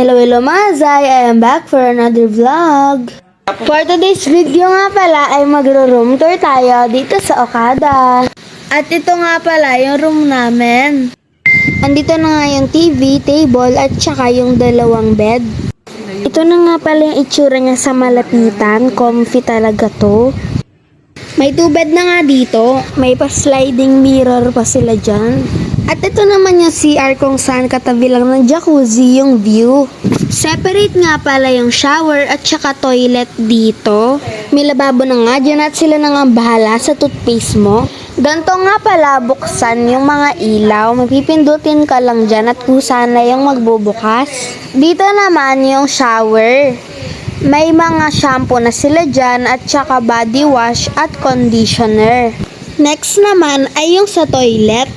Hello mga Zay! I am back for another vlog. For today's video nga pala ay magro-room tour tayo dito sa Okada. At ito nga pala yung room namin. Andito na nga yung TV, table at saka yung dalawang bed. Ito na nga pala yung itsura niya sa malapitan. Comfy talaga to. May 2 bed na nga dito. May pa-sliding mirror pa sila dyan. At ito naman yung CR kung saan katabi lang ng jacuzzi yung view. Separate nga pala yung shower at saka toilet dito. May lababo na nga dyan at sila na nga bahala sa toothpaste mo. Ganto nga pala buksan yung mga ilaw. Mapipindutin ka lang dyan at kusa na yung magbubukas. Dito naman yung shower. May mga shampoo na sila dyan at saka body wash at conditioner. Next naman ay yung sa toilet.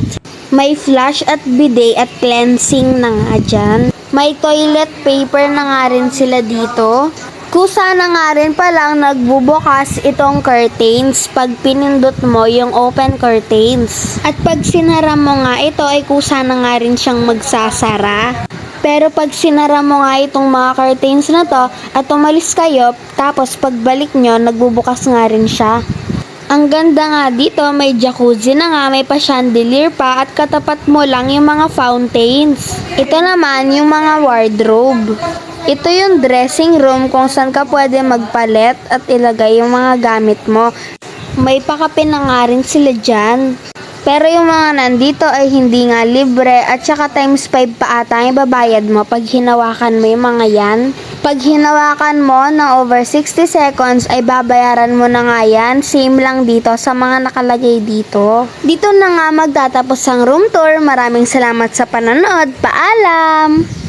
May flush at bidet at cleansing na nga dyan. May toilet paper na nga rin sila dito. Kusa na nga rin palang nagbubukas itong curtains pag pinindot mo yung open curtains. At pag sinara mo nga ito ay kusa na nga rin siyang magsasara. Pero pag sinara mo nga itong mga curtains na to at umalis kayo, tapos pagbalik nyo, nagbubukas nga rin siya. Ang ganda nga dito, may jacuzzi na nga, may pa-chandelier pa at katapat mo lang yung mga fountains. Ito naman yung mga wardrobe. Ito yung dressing room kung saan ka pwede magpalit at ilagay yung mga gamit mo. May pakape na nga rin sila dyan. Pero yung mga nandito ay hindi nga libre at saka times 5 pa ata ang ibabayad mo pag hinawakan mo yung mga yan. Pag hinawakan mo ng over 60 seconds ay babayaran mo na nga yan. Same lang dito sa mga nakalagay dito. Dito na nga magtatapos ang room tour. Maraming salamat sa panonood. Paalam!